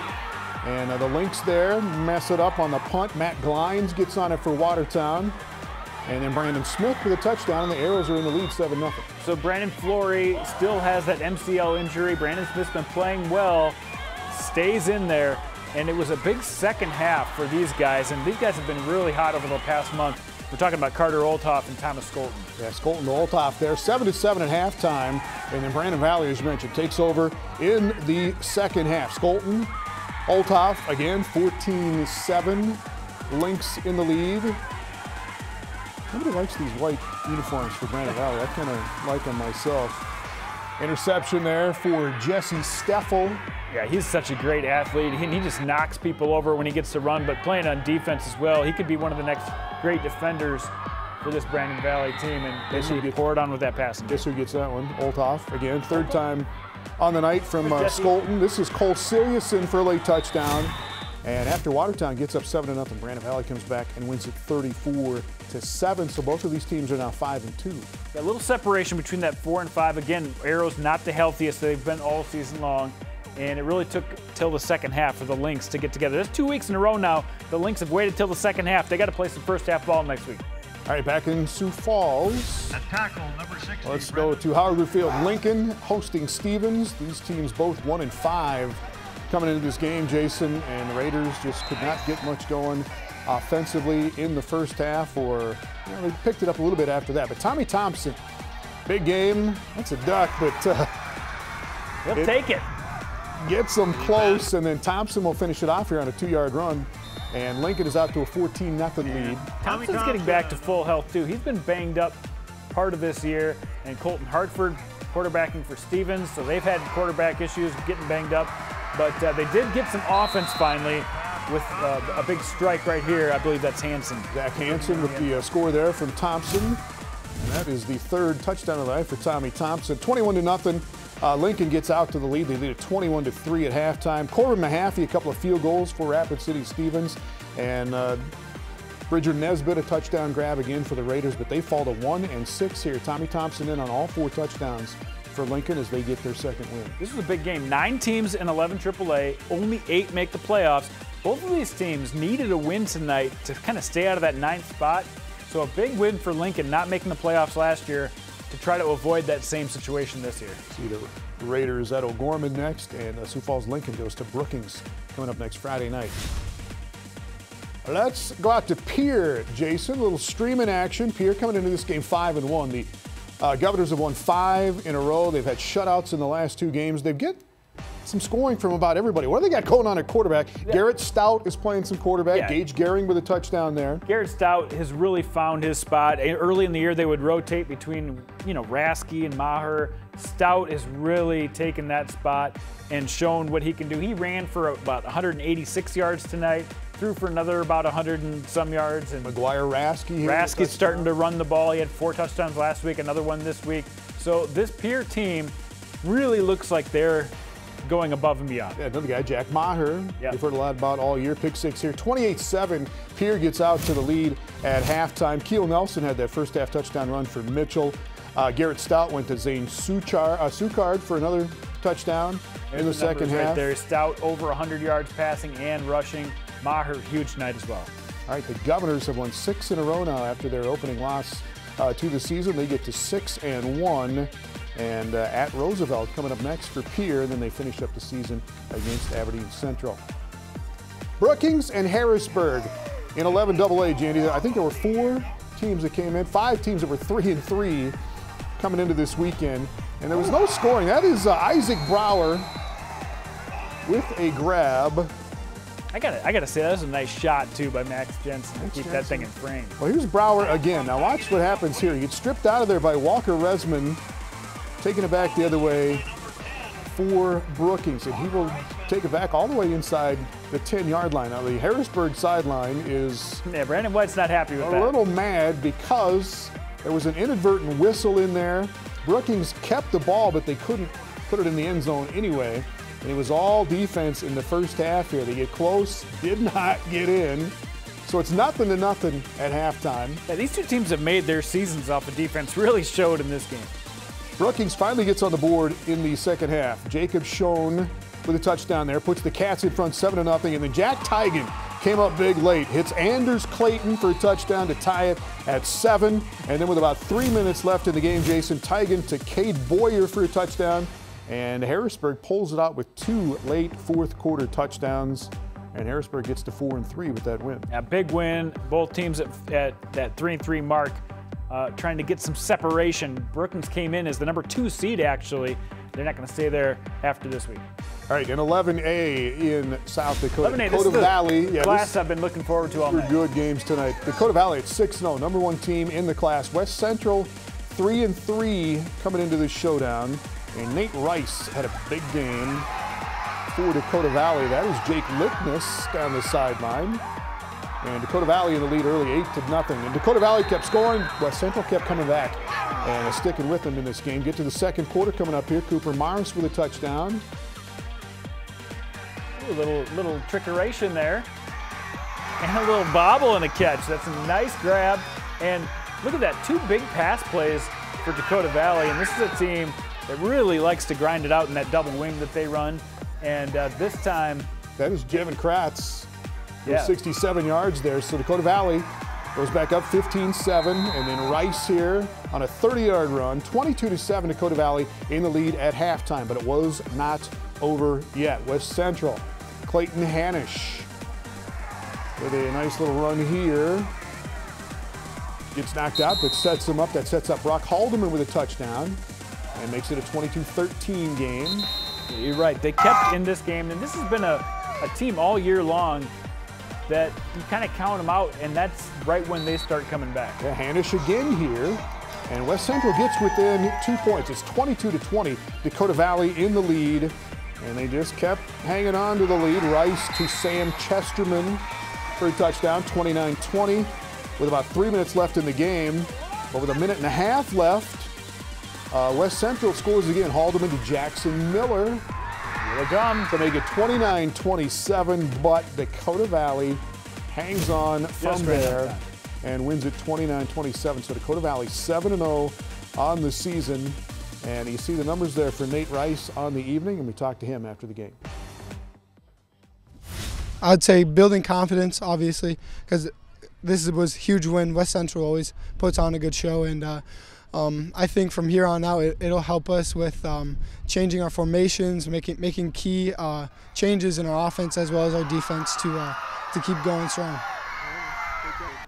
And the Lynx there mess it up on the punt. Matt Glines gets on it for Watertown. And then Brandon Smith with a touchdown, and the Arrows are in the lead 7-0. So Brandon Flory still has that MCL injury. Brandon Smith's been playing well, stays in there, and it was a big second half for these guys, and these guys have been really hot over the past month. We're talking about Carter Olthoff and Thomas Skolton. Yeah, Skolton to Olthoff there, 7-7 at halftime, and then Brandon Valley, as you mentioned, takes over in the second half. Skolton, Olthoff again, 14-7, Lynx in the lead. Nobody likes these white uniforms for Brandon Valley. I kind of like them myself. Interception there for Jesse Steffel. Yeah, he's such a great athlete. He just knocks people over when he gets to run, but playing on defense as well. He could be one of the next great defenders for this Brandon Valley team, and they need to pour it on with that passing. Guess who gets that one? Olthoff again, third time on the night from Skolton. This is Cole Silliuson for a late touchdown. And after Watertown gets up 7-0, Brandon Valley comes back and wins it 34-7. So both of these teams are now 5-2. Yeah, a little separation between that 4 and 5. Again, Arrows not the healthiest they've been all season long, and it really took till the second half for the Lynx to get together. That's 2 weeks in a row now. The Lynx have waited till the second half. They got to play some first half ball next week. All right, back in Sioux Falls. A tackle, number 60. Let's go to Harrisburg Field. Lincoln hosting Stevens. These teams both 1-5. Coming into this game, Jason, and the Raiders just could not get much going offensively in the first half, or they picked it up a little bit after that. But Tommy Thompson, big game. That's a duck, but he'll take it. Gets them close, and then Thompson will finish it off here on a 2-yard run. And Lincoln is out to a 14-0 lead. Thompson's getting back to full health too. He's been banged up part of this year, and Colton Hartford quarterbacking for Stevens, so they've had quarterback issues, getting banged up. But they did get some offense finally with a big strike right here. I believe that's Hansen. Zach Hansen with the score there from Thompson. And that is the third touchdown of the night for Tommy Thompson. 21-0. Lincoln gets out to the lead. They lead at 21-3 at halftime. Corbin Mahaffey, a couple of field goals for Rapid City Stevens. And Bridger Nesbitt, a touchdown grab again for the Raiders, but they fall to 1-6 here. Tommy Thompson in on all 4 touchdowns for Lincoln as they get their second win. This is a big game. 9 teams in 11 AAA, only 8 make the playoffs. Both of these teams needed a win tonight to kind of stay out of that 9th spot. So a big win for Lincoln, not making the playoffs last year, to try to avoid that same situation this year. See the Raiders at O'Gorman next, and Sioux Falls Lincoln goes to Brookings coming up next Friday night. Let's go out to Pierre, Jason. A little streaming action. Pierre coming into this game 5-1. The Governors have won 5 in a row. They've had shutouts in the last 2 games. They get some scoring from about everybody. What do they got going on at quarterback? Yeah. Garrett Stout is playing some quarterback. Yeah. Gage Gehring with a touchdown there. Garrett Stout has really found his spot. Early in the year, they would rotate between, Rasky and Maher. Stout has really taken that spot and shown what he can do. He ran for about 186 yards tonight. Threw for another about 100 and some yards. And McGuire Rasky. Rasky's starting to run the ball. He had 4 touchdowns last week, another one this week. So this Pierre team really looks like they're going above and beyond. Yeah, another guy, Jack Maher. Yep. We've heard a lot about all year. Pick 6 here. 28-7. Pierre gets out to the lead at halftime. Keel Nelson had that first half touchdown run for Mitchell. Garrett Stout went to Zane Sukard for another touchdown in the second half. Right there. Stout over 100 yards passing and rushing. Maher, huge night as well. All right, the Governors have won 6 in a row now after their opening loss to the season. They get to 6-1, and at Roosevelt coming up next for Pierre. Then they finish up the season against Aberdeen Central. Brookings and Harrisburg in 11 AA, Jandy. I think there were 4 teams that came in, 5 teams that were 3-3 coming into this weekend, and there was no scoring. That is Isaac Brower with a grab. I gotta say, that was a nice shot, too, by Max Jensen to keep that thing in frame. Well, here's Brower again. Now watch what happens here. He gets stripped out of there by Walker Resman, taking it back the other way for Brookings, and he will take it back all the way inside the 10-yard line. Now the Harrisburg sideline is Brandon White's not happy with that. A little mad because there was an inadvertent whistle in there. Brookings kept the ball, but they couldn't put it in the end zone anyway. And it was all defense in the first half here. They get close, did not get in. So it's 0-0 at halftime. Yeah, these two teams have made their seasons off of defense, really showed in this game. Brookings finally gets on the board in the second half. Jacob Schoen with a touchdown there, puts the Cats in front 7-0, and then Jack Tigan came up big late, hits Anders Clayton for a touchdown to tie it at 7, and then with about 3 minutes left in the game, Jason Tigan to Cade Boyer for a touchdown, and Harrisburg pulls it out with 2 late fourth quarter touchdowns, and Harrisburg gets to 4-3 with that win. A big win, both teams at that 3-3 mark, trying to get some separation. Brookings came in as the number 2 seed, actually. They're not going to stay there after this week. All right, in 11A in South Dakota. 11A, Dakota Valley. Yeah, class I've been looking forward to all night. Good games tonight. Dakota Valley at 6-0, number 1 team in the class. West Central 3-3 coming into this showdown. And Nate Rice had a big game for Dakota Valley. That is Jake Lickness down the sideline. And Dakota Valley in the lead early, 8-0. And Dakota Valley kept scoring. West Central kept coming back and sticking with them in this game. Get to the second quarter coming up here. Cooper Morris with a touchdown. Ooh, little trickeration there. And a little bobble and a catch. That's a nice grab. And look at that, 2 big pass plays for Dakota Valley. And this is a team that really likes to grind it out in that double wing that they run. And this time, that is Jevin Kratz. 67 yards there. So Dakota Valley goes back up 15-7, and then Rice here on a 30-yard run, 22-7. Dakota Valley in the lead at halftime, but it was not over yet. West Central, Clayton Hanish with a nice little run here. Gets knocked out, but sets him up. That sets up Brock Haldeman with a touchdown and makes it a 22-13 game. Yeah, you're right. They kept in this game, and this has been a team all year long that you kind of count them out, and that's right when they start coming back. Yeah, Hanish again here, and West Central gets within 2 points. It's 22-20. Dakota Valley in the lead, and they just kept hanging on to the lead. Rice to Sam Chesterman for a touchdown, 29-20, with about 3 minutes left in the game. But with a minute and a half left, West Central scores again. Haldeman to Jackson Miller. Here they come. To make it 29-27, but Dakota Valley hangs on from there and wins it 29-27. So Dakota Valley 7-0 on the season. And you see the numbers there for Nate Rice on the evening, and we talked to him after the game. I'd say building confidence, obviously, because this was a huge win. West Central always puts on a good show, and I think from here on out it'll help us with changing our formations, making key changes in our offense as well as our defense to keep going strong.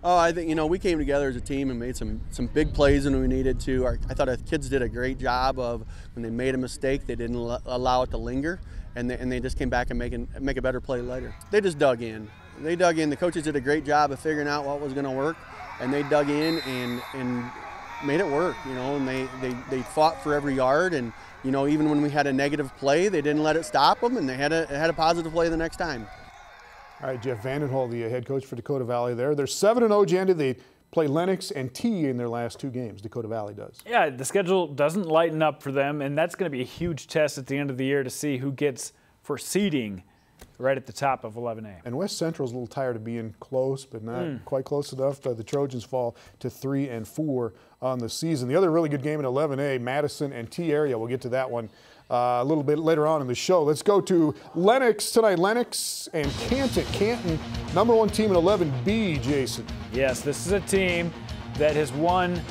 Oh, I think, we came together as a team and made some big plays when we needed to. I thought our kids did a great job of, when they made a mistake, they didn't allow it to linger, and they just came back and make a better play later. They just dug in. They dug in. The coaches did a great job of figuring out what was going to work, and they dug in and made it work, and they fought for every yard, and even when we had a negative play, they didn't let it stop them, and they had a positive play the next time. All right, Jeff Vandenhol, the head coach for Dakota Valley there. They're 7-0, Jandy. They play Lenox and T in their last 2 games. Dakota Valley does. Yeah, the schedule doesn't lighten up for them, and that's going to be a huge test at the end of the year to see who gets for seeding right at the top of 11A. And West Central's a little tired of being close, but not quite close enough. The Trojans fall to 3-4 on the season. The other really good game in 11A, Madison and T area. We'll get to that one a little bit later on in the show. Let's go to Lenox tonight. Lenox and Canton. Canton, number 1 team in 11B, Jason. Yes, this is a team that has won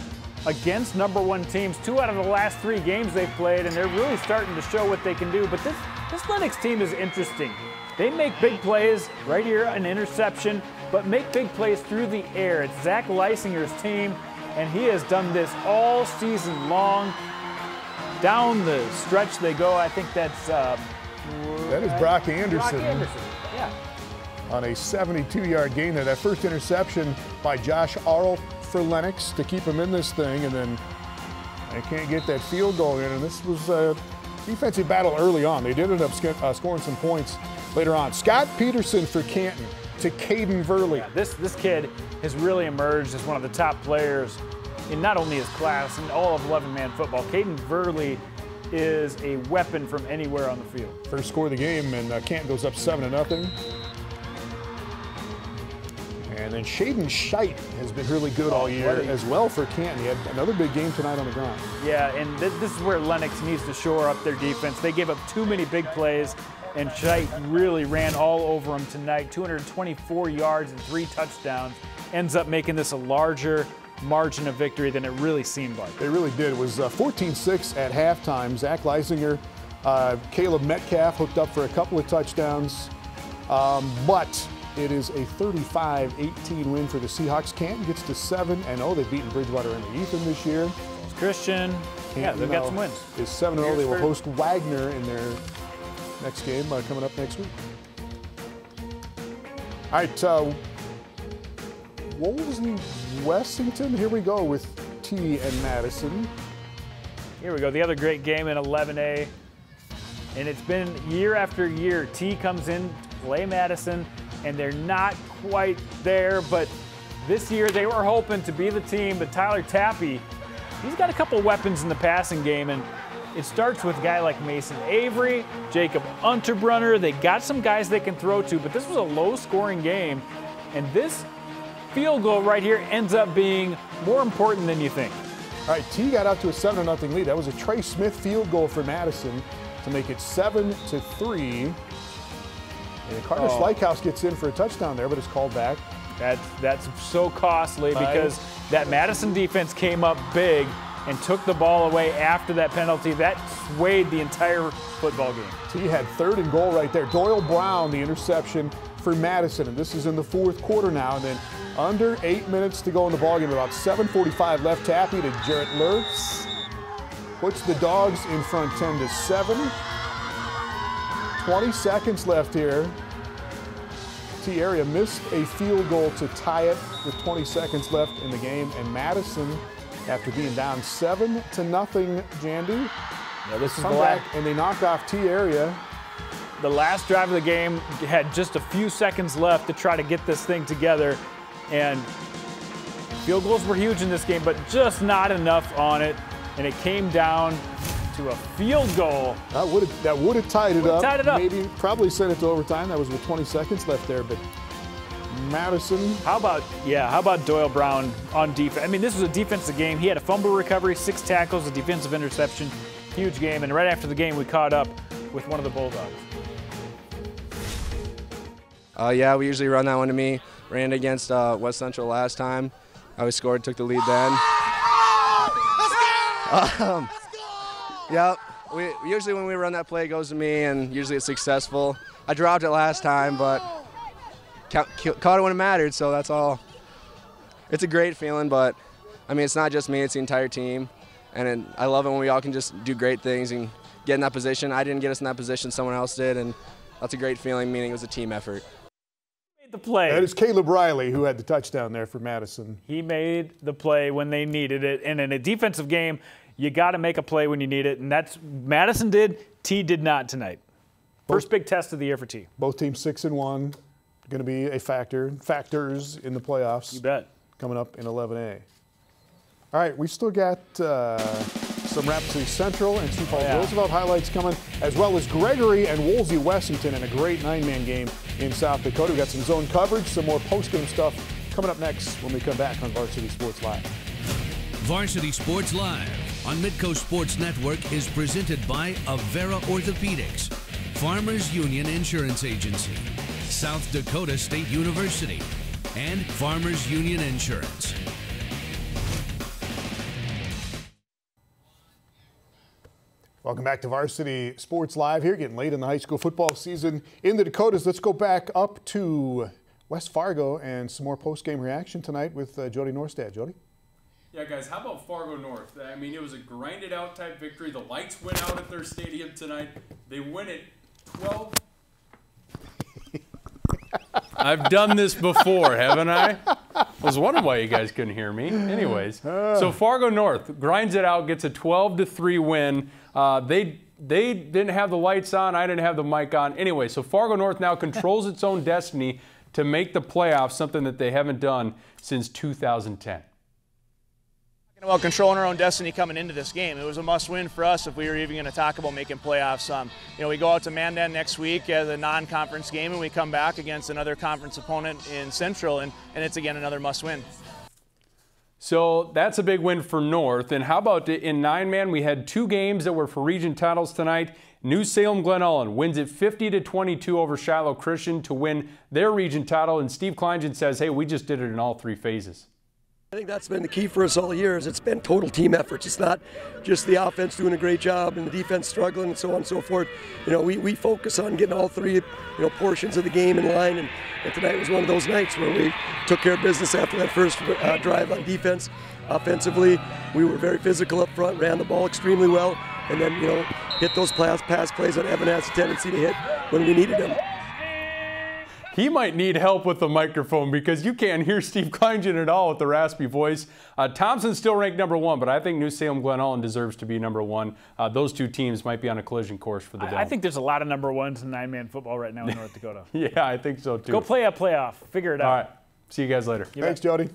against number 1 teams 2 out of the last 3 games they've played, and they're really starting to show what they can do. But this Lenox team is interesting. They make big plays, right here an interception, but make big plays through the air. It's Zach Leisinger's team, and he has done this all season long. Down the stretch they go. I think that's that is Brock Anderson. Brock Anderson, yeah. on a 72-yard gain there. That first interception by Josh Arl for Lenox to keep him in this thing, and then they can't get that field goal in. And this was a defensive battle early on. They did end up scoring some points later on. Scott Peterson for Canton to Caden Verley. Yeah, this kid has really emerged as one of the top players in not only his class, in all of 11-man football. Caden Verley is a weapon from anywhere on the field. First score of the game, and Canton goes up 7-0. And then Shaden Scheidt has been really good all year as well for Canton. He had another big game tonight on the ground. Yeah, and this is where Lenox needs to shore up their defense. They gave up too many big plays, and Scheidt really ran all over them tonight. 224 yards and 3 touchdowns. Ends up making this a larger margin of victory than it really seemed like. They really did. It was 14-6 at halftime. Zach Leisinger, Caleb Metcalf hooked up for a couple of touchdowns, but it is a 35-18 win for the Seahawks. Canton gets to 7-0. They've beaten Bridgewater and Ethan this year. Christian, yeah, they've got some wins. Is 7-0. They will host Wagner in their next game coming up next week. All right, Wolseley, Wessington. Here we go with T and Madison. Here we go, the other great game in 11A. And it's been year after year. T comes in to play Madison, and they're not quite there, but this year they were hoping to be the team. But Tyler Tappy, he's got a couple weapons in the passing game, and it starts with a guy like Mason Avery, Jacob Unterbrunner. They got some guys they can throw to, but this was a low-scoring game, and this field goal right here ends up being more important than you think. All right, T got out to a 7-0 lead. That was a Trey Smith field goal for Madison to make it 7-3. And Carter Schleichhaus gets in for a touchdown there, but it's called back. That's so costly because that Madison defense came up big and took the ball away after that penalty. That swayed the entire football game. T had 3rd and goal right there. Doyle Brown, the interception for Madison, and this is in the 4th quarter now. And then under 8 minutes to go in the ballgame, about 7:45 left. Tappy to Jarrett Lurtz. Puts the Dogs in front 10-7. 20 seconds left here. T area missed a field goal to tie it with 20 seconds left in the game, and Madison, after being down 7-0, Jandy, yeah, this is come back and they knock off T area. The last drive of the game had just a few seconds left to try to get this thing together, and field goals were huge in this game, but just not enough on it, and it came down to a field goal. That would have tied it up. Tied it up. Maybe probably sent it to overtime. That was with 20 seconds left there, but Madison. How about Doyle Brown on defense? I mean, this was a defensive game. He had a fumble recovery, 6 tackles, a defensive interception. Huge game, and right after the game, we caught up with one of the Bulldogs. Yeah, we usually run that one to me. Ran against West Central last time. We scored, took the lead then. Yep. Usually when we run that play, it goes to me, and usually it's successful. I dropped it last time, but caught it when it mattered, so that's all. It's a great feeling, but, I mean, it's not just me, it's the entire team. And I love it when we all can just do great things and get in that position. I didn't get us in that position, someone else did, and that's a great feeling, meaning it was a team effort. The play. That is Caleb Riley who had the touchdown there for Madison. He made the play when they needed it, and in a defensive game, you got to make a play when you need it, and that's Madison did. T did not tonight. First big test of the year for T. Both teams 6-1, going to be a factors in the playoffs. You bet. Coming up in 11A. All right, we still got some Rapid City Central and Sioux Falls Roosevelt highlights coming, as well as Gregory and Wolseley Wessington in a great 9-man game in South Dakota. We've got some zone coverage, some more post-game stuff coming up next when we come back on Varsity Sports Live. Varsity Sports Live on Midco Sports Network is presented by Avera Orthopedics, Farmers Union Insurance Agency, South Dakota State University, and Farmers Union Insurance. Welcome back to Varsity Sports Live here, getting late in the high school football season in the Dakotas. Let's go back up to West Fargo and some more post-game reaction tonight with Jody Norstad. Jody? Yeah, guys, how about Fargo North? I mean, it was a grinded-out type victory. The lights went out at their stadium tonight. They win it 12. I've done this before, haven't I? I was wondering why you guys couldn't hear me. Anyways, so Fargo North grinds it out, gets a 12-3 win. They didn't have the lights on. I didn't have the mic on. Anyway, so Fargo North now controls its own destiny to make the playoffs, something that they haven't done since 2010. Well, controlling our own destiny coming into this game. It was a must-win for us if we were even going to talk about making playoffs. We go out to Mandan next week as a non-conference game, and we come back against another conference opponent in Central, and it's, again, another must-win. So that's a big win for North. And how about in 9-man, we had 2 games that were for region titles tonight. New Salem Glen Ellen wins it 50-22 over Shiloh Christian to win their region title. And Steve Kleingen says, hey, we just did it in all 3 phases. I think that's been the key for us all years. It's been total team efforts. It's not just the offense doing a great job and the defense struggling and so on and so forth. We focus on getting all 3 portions of the game in line, and tonight was one of those nights where we took care of business after that first drive on defense. Offensively, we were very physical up front, ran the ball extremely well, and then hit those pass plays that Evan has a tendency to hit when we needed them. He might need help with the microphone because you can't hear Steve Kleingen at all with the raspy voice. Thompson's still ranked #1, but I think New Salem Glen Ellen deserves to be #1. Those 2 teams might be on a collision course for the Dome. I think there's a lot of #1s in 9-man football right now in North Dakota. Yeah, I think so too. Go play a playoff. Figure it out. All right. See you guys later. Thanks, Jody.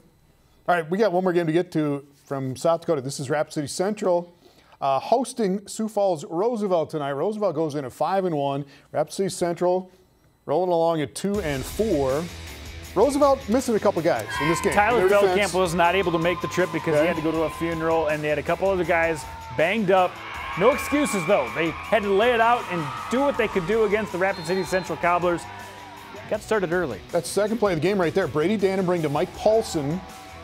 All right, we got one more game to get to from South Dakota. This is Rapid City Central hosting Sioux Falls Roosevelt tonight. Roosevelt goes in at 5-1. Rapid City Central rolling along at 2-4. Roosevelt missing a couple guys in this game. Tyler Feldkamp was not able to make the trip because he had to go to a funeral, and they had a couple other guys banged up. No excuses, though. They had to lay it out and do what they could do against the Rapid City Central Cobblers. Got started early. That's the second play of the game right there. Brady Dannenbring to Mike Paulson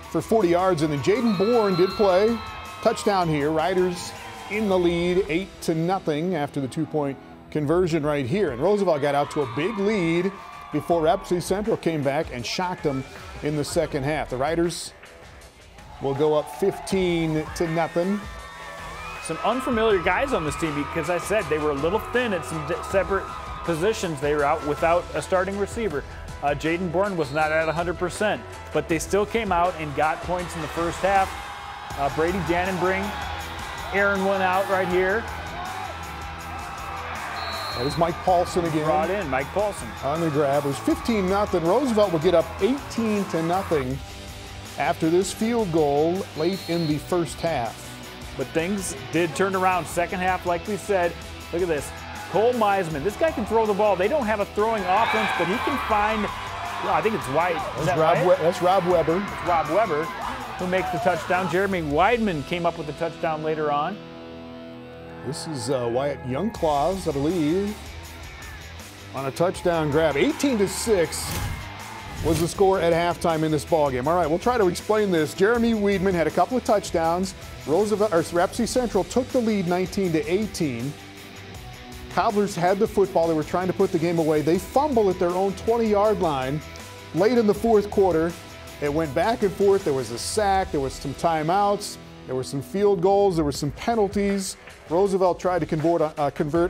for 40 yards, and then Jaden Bourne did play. Touchdown here. Riders in the lead, 8-0 after the 2-point conversion right here. And Roosevelt got out to a big lead before Rapid City Central came back and shocked them in the second half. The Riders will go up 15-0. Some unfamiliar guys on this team because I said they were a little thin at some separate positions. They were out without a starting receiver. Jaden Bourne was not at 100%, but they still came out and got points in the first half. Brady Dannenbring, Aaron went out right here. That is Mike Paulson again. Brought in Mike Paulson. On the grab. It was 15-0. Roosevelt will get up 18-0 after this field goal late in the first half. But things did turn around second half, like we said. Look at this. Cole Meisman. This guy can throw the ball. They don't have a throwing offense, but he can find, well, I think it's White. Is that right? That's Rob Weber. It's Rob Weber who makes the touchdown. Jeremy Weidman came up with the touchdown later on. This is Wyatt Youngclaws, I believe, on a touchdown grab. 18-6 was the score at halftime in this ballgame. All right, we'll try to explain this. Jeremy Weidman had a couple of touchdowns. Rapid City Central took the lead 19-18. Cobblers had the football. They were trying to put the game away. They fumble at their own 20-yard line late in the fourth quarter. It went back and forth. There was a sack. There was some timeouts. There were some field goals. There were some penalties. Roosevelt tried to convert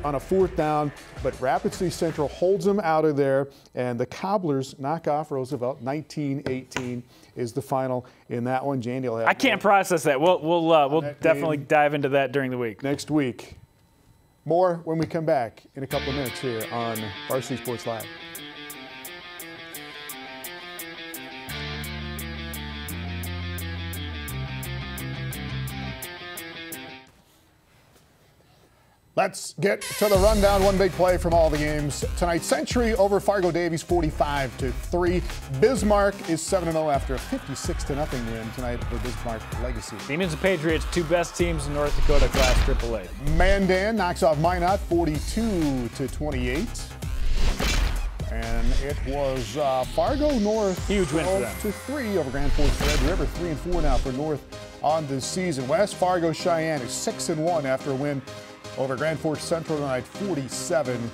on a 4th down, but Rapid City Central holds them out of there, and the Cobblers knock off Roosevelt. 19-18 is the final in that one. Jandy will have I can't process that. We'll definitely dive into that during the week. Next week. More when we come back in a couple of minutes here on Varsity Sports Live. Let's get to the rundown. One big play from all the games tonight. Century over Fargo Davies 45-3. Bismarck is 7-0 after a 56-0 win tonight for Bismarck Legacy. Demons and Patriots, 2 best teams in North Dakota Class AAA. Mandan knocks off Minot 42-28. And it was Fargo North. Huge win for them. 12-3 over Grand Forks Red River. 3-4 now for North on this season. West Fargo Cheyenne is 6-1 after a win over Grand Forks Central tonight, 47-0.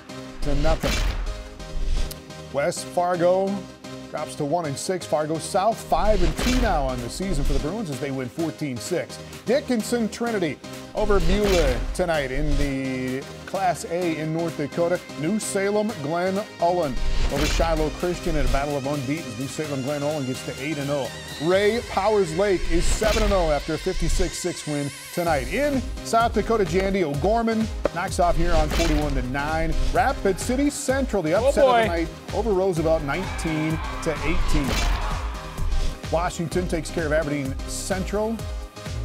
West Fargo drops to 1-6. Fargo South 5-2 now on the season for the Bruins as they win 14-6. Dickinson Trinity over Beulah tonight in the the Class A in North Dakota. New Salem Glen Ullin over Shiloh Christian in a battle of unbeaten. New Salem Glen Ullin gets to 8-0. Ray Powers Lake is 7-0 after a 56-6 win tonight. In South Dakota, Jandy O'Gorman knocks off Huron 41-9. Rapid City Central, the upset of the night over Roosevelt 19-18. Washington takes care of Aberdeen Central.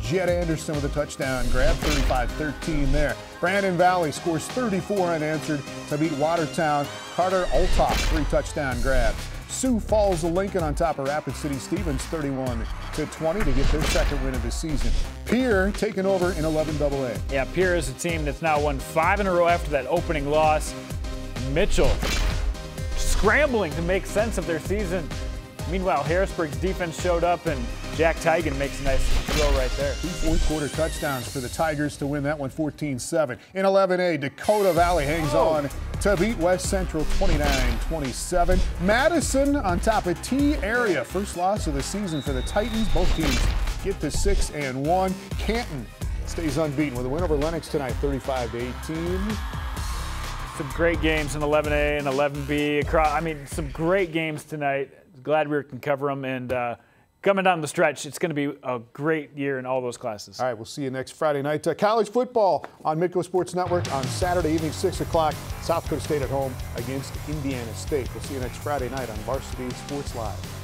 Jed Anderson with a touchdown grab, 35-13 there. Brandon Valley scores 34 unanswered to beat Watertown. Carter Althoff, 3 touchdown grabs. Sioux Falls Lincoln on top of Rapid City Stevens, 31-20 to get their second win of the season. Pierre taking over in 11AA. Yeah, Pierre is a team that's now won 5 in a row after that opening loss. Mitchell scrambling to make sense of their season. Meanwhile, Harrisburg's defense showed up, and Jack Tigan makes a nice throw right there. 2 fourth-quarter touchdowns for the Tigers to win that one 14-7. In 11A, Dakota Valley hangs on to beat West Central 29-27. Madison on top of T-Area. First loss of the season for the Titans. Both teams get to 6-1. Canton stays unbeaten with a win over Lenox tonight, 35-18. Some great games in 11A and 11B. Some great games tonight. Glad we can cover them, and coming down the stretch, it's going to be a great year in all those classes. All right, we'll see you next Friday night. College football on Midco Sports Network on Saturday evening, 6 o'clock. South Dakota State at home against Indiana State. We'll see you next Friday night on Varsity Sports Live.